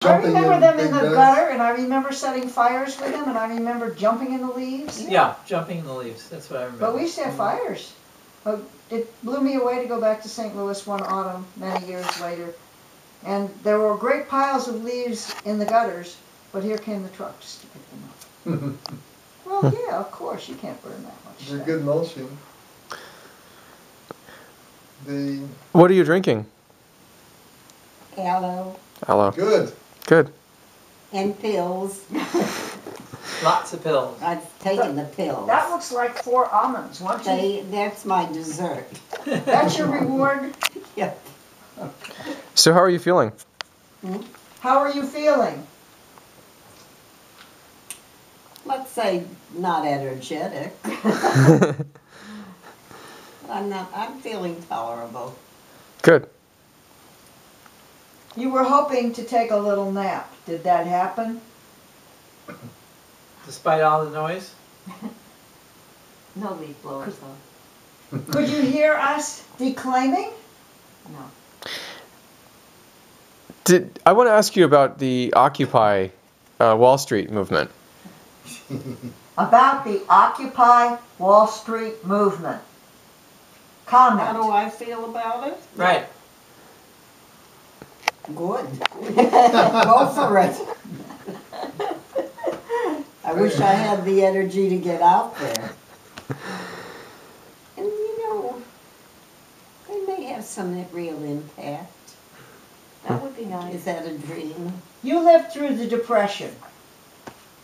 I remember them in the gutter, and I remember setting fires with them, and I remember jumping in the leaves. Yeah, jumping in the leaves. That's what I remember. But we used to have fires. It blew me away to go back to St. Louis one autumn, many years later, and there were great piles of leaves in the gutters, but here came the trucks to pick them up. Well, yeah, of course, you can't burn that much They're stuff. good mulching. What are you drinking? Aloe. Aloe. Good. Good. And pills. Lots of pills. I've taken the pills. That looks like 4 almonds, won't you? That's my dessert. That's your reward? Yep. So how are you feeling? How are you feeling? Let's say not energetic. I'm feeling tolerable. Good. You were hoping to take a little nap. Did that happen? Despite all the noise? No leaf blowers though. Could you hear us declaiming? No. I want to ask you about the Occupy Wall Street movement. About the Occupy Wall Street movement. Comment. How do I feel about it? Right. Good. Go for it. I wish I had the energy to get out there. And you know, they may have some real impact. That would be nice. Is that a dream? You lived through the Depression.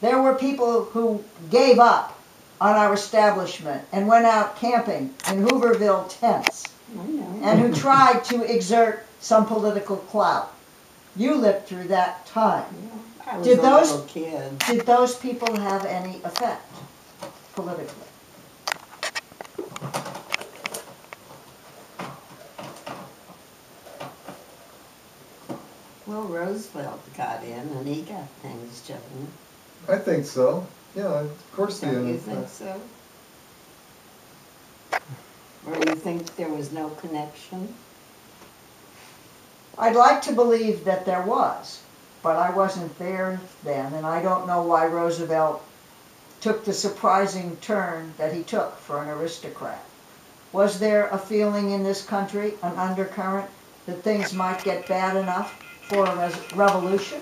There were people who gave up on our establishment and went out camping in Hooverville tents. I know. And who tried to exert some political clout. You lived through that time. I was Did a those- little kid. Did those people have any effect politically? Well, Roosevelt got in and he got things done. I think so. Yeah, of course he Don't you is. think so? Or you think there was no connection? I'd like to believe that there was, but I wasn't there then, and I don't know why Roosevelt took the surprising turn that he took for an aristocrat. Was there a feeling in this country, an undercurrent, that things might get bad enough for a revolution?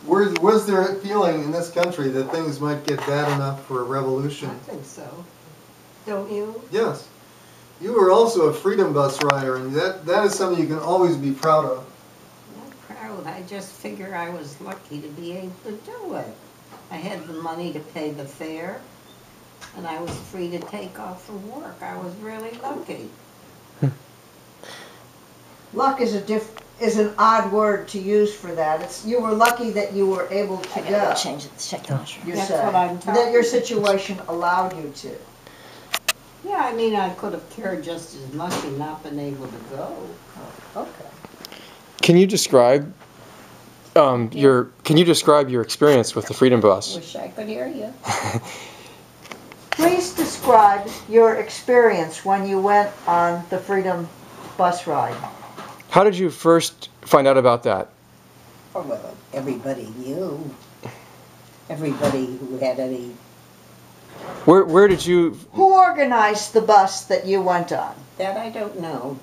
Was there a feeling in this country that things might get bad enough for a revolution? I think so. Don't you? Yes. You were also a freedom bus rider, and that is something you can always be proud of. Not proud. I just figure I was lucky to be able to do it. I had the money to pay the fare, and I was free to take off from work. I was really lucky. Luck is an odd word to use for that. You were lucky that you were able to go. Change it. Check the You That's say what I'm talking that your situation allowed you to. Yeah, I mean, I could have cared just as much and not been able to go. Okay. Can you describe your experience with the Freedom Bus? Wish I could hear you. Please describe your experience when you went on the Freedom Bus ride. How did you first find out about that? Oh, well, everybody knew. Everybody who had any... Where did you... Who organized the bus that you went on? That I don't know.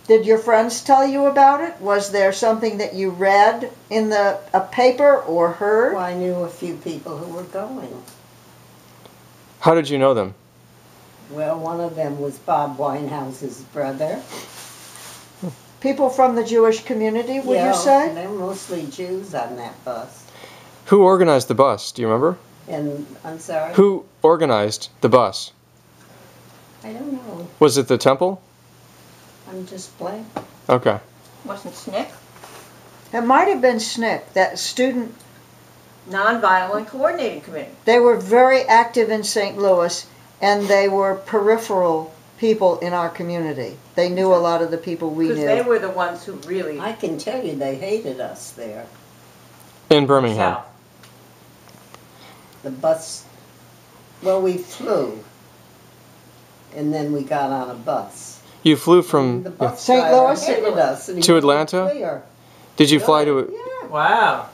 Did your friends tell you about it? Was there something that you read in a paper or heard? Well, I knew a few people who were going. How did you know them? Well, one of them was Bob Winehouse's brother. People from the Jewish community, would you say? They're mostly Jews on that bus. Who organized the bus? Do you remember? And, I'm sorry? Who organized the bus? I don't know. Was it the temple? I'm just blank. Okay. Wasn't SNCC? It might have been SNCC, that student. Nonviolent Coordinating Committee. They were very active in St. Louis, and they were peripheral people in our community. They knew a lot of the people we knew. Because they were the ones who really... I can tell you they hated us there. In Birmingham. South. The bus, well, we flew, and then we got on a bus. You flew from The bus St. driver Louis? hated us, and he To made it Atlanta? clear. Did you fly to Yeah. Wow.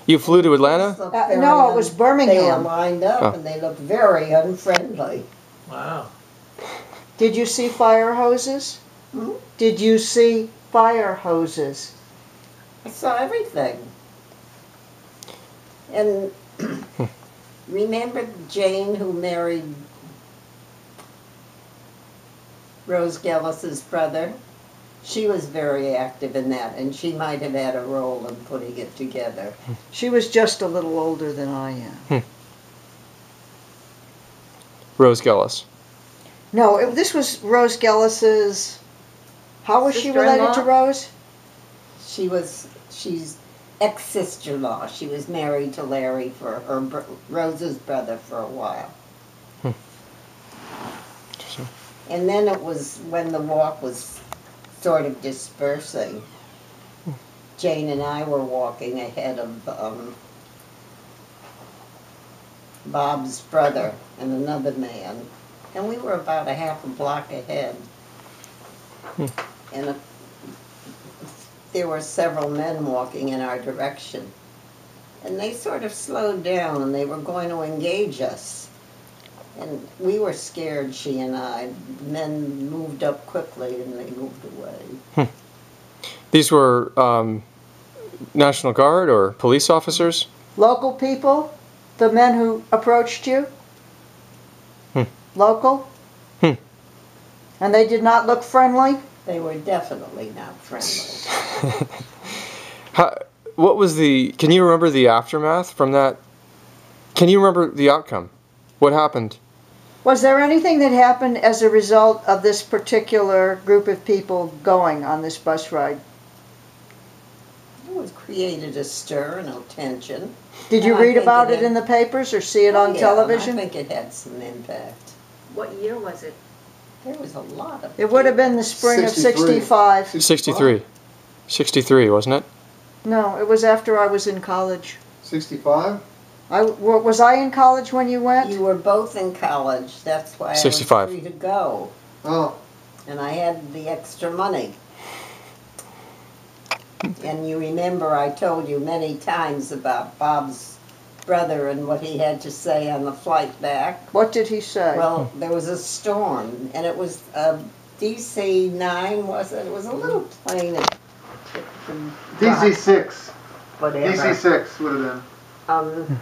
You flew to Atlanta? Looked No, very it was They were Birmingham. lined up, Oh. and they looked very unfriendly. Wow. Did you see fire hoses? Hmm? Did you see fire hoses? I saw everything. And remember Jane, who married Rose Gellis's brother? She was very active in that, and she might have had a role in putting it together. She was just a little older than I am. Rose Gillis. No, this was Rose Gellis's. How was she related to Sister-in-law? Rose? She's ex-sister-in-law. She was married to Larry for Rose's brother for a while. Interesting. And then it was when the walk was sort of dispersing. Jane and I were walking ahead of Bob's brother and another man. And we were about a half a block ahead. And there were several men walking in our direction. And they sort of slowed down and they were going to engage us. And we were scared, she and I. Men moved up quickly and they moved away. These were National Guard or police officers? Local people? The men who approached you? Local? And they did not look friendly? They were definitely not friendly. What was can you remember the aftermath from that? Can you remember the outcome? What happened? Was there anything that happened as a result of this particular group of people going on this bus ride? It created a stir and a tension. Did you And I read think about it it had- in the papers or see it on Yeah, television? I think it had some impact. What year was it? There was a lot of. It would have been the spring of 63. 65. 63. 63, wasn't it? No, it was after I was in college. 65? Was I in college when you went? You were both in college. That's why I 65. was free to go, Oh, and I had the extra money. And you remember I told you many times about Bob's brother and what he had to say on the flight back. What did he say? Well, there was a storm, and it was a DC-9, was it? It was a little plane. DC-6. Whatever. DC-6 would have been.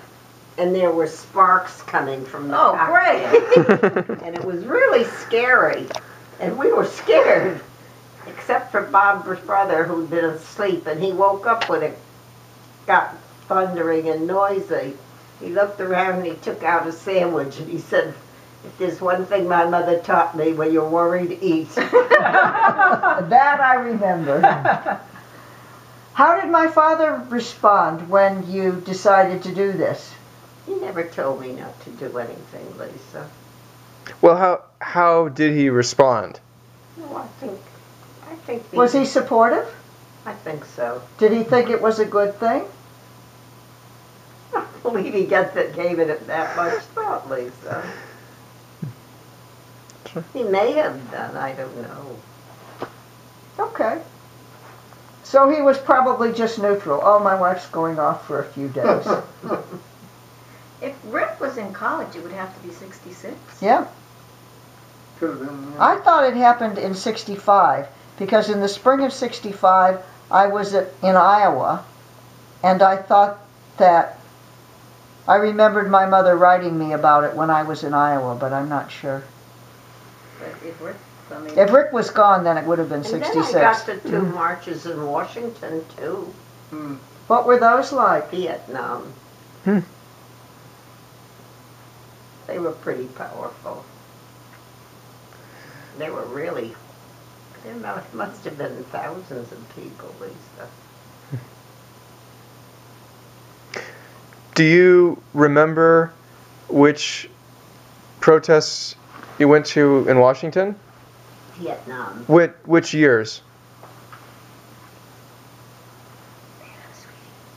And there were sparks coming from the Oh, cockpit. And it was really scary. And we were scared, except for Bob's brother, who'd been asleep, and he woke up when it got thundering and noisy. He looked around and he took out a sandwich and he said, "If there's one thing my mother taught me, when you're worried, eat." That I remember. How did my father respond when you decided to do this? He never told me not to do anything, Lisa. Well, how did he respond? No, I think. Was he supportive? I think so. Did he think it was a good thing? I don't believe he gave it that much thought, Lisa. He may have done, I don't know. Okay. So he was probably just neutral. Oh, my wife's going off for a few days. If Rick was in college, it would have to be 66. Yeah. Could have been, yeah. I thought it happened in 65 because in the spring of 65 I was in Iowa, and I thought that I remembered my mother writing me about it when I was in Iowa, but I'm not sure. But if Rick, I mean, If Rick was gone, then it would have been And 66. then I got to two marches in Washington, too. What were those like? Vietnam. They were pretty powerful. They were really, must have been thousands of people, Lisa. Do you remember which protests you went to in Washington? Vietnam. Which years?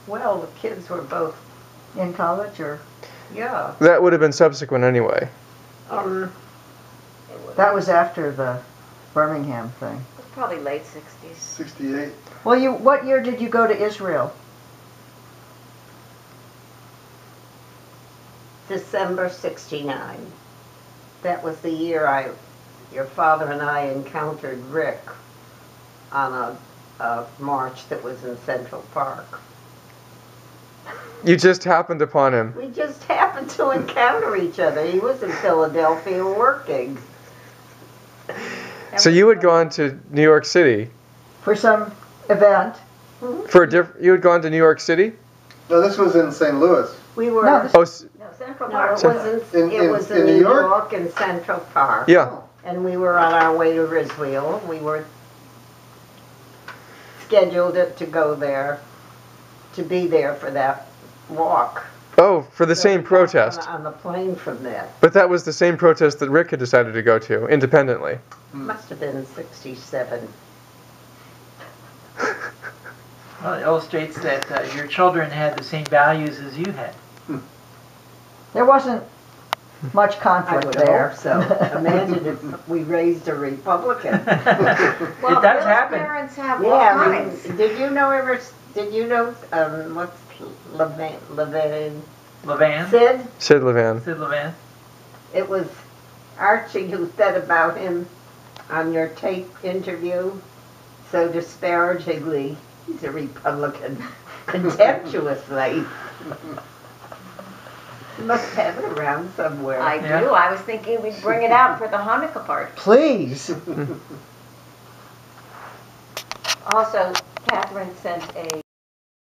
Well, the kids were both, In college, or yeah. That would have been subsequent anyway. that was after the Birmingham thing. It was probably late 60s. 68. Well, what year did you go to Israel? December 69. That was the year your father and I encountered Rick on a march that was in Central Park. You just happened upon him. We just happened to encounter each other. He was in Philadelphia working. So you had gone to New York City For some event? for you had gone to New York City? No, this was in St. Louis. We were. No, Oh, No, Central No, Park. it was in, it was in New York in Central Park. yeah. And we were on our way to Riswell. We were scheduled to go there, to be there for that walk. Oh, for the So same we got protest. on the plane from there. But that was the same protest that Rick had decided to go to independently. Must have been 67. Well, it illustrates that your children had the same values as you had. There wasn't much I conflict would there. hope so. Imagine if we raised a Republican. Well, It does Bill's happen. parents have all Yeah, I kinds. mean, did you know, what's Levan? Levan? Sid? Sid Levan. Sid Levan? It was Archie who said about him on your tape interview so disparagingly, he's a Republican, contemptuously. You must have it around somewhere. I Yeah. do. I was thinking we'd bring it out for the Hanukkah party. Please. Also, Catherine sent a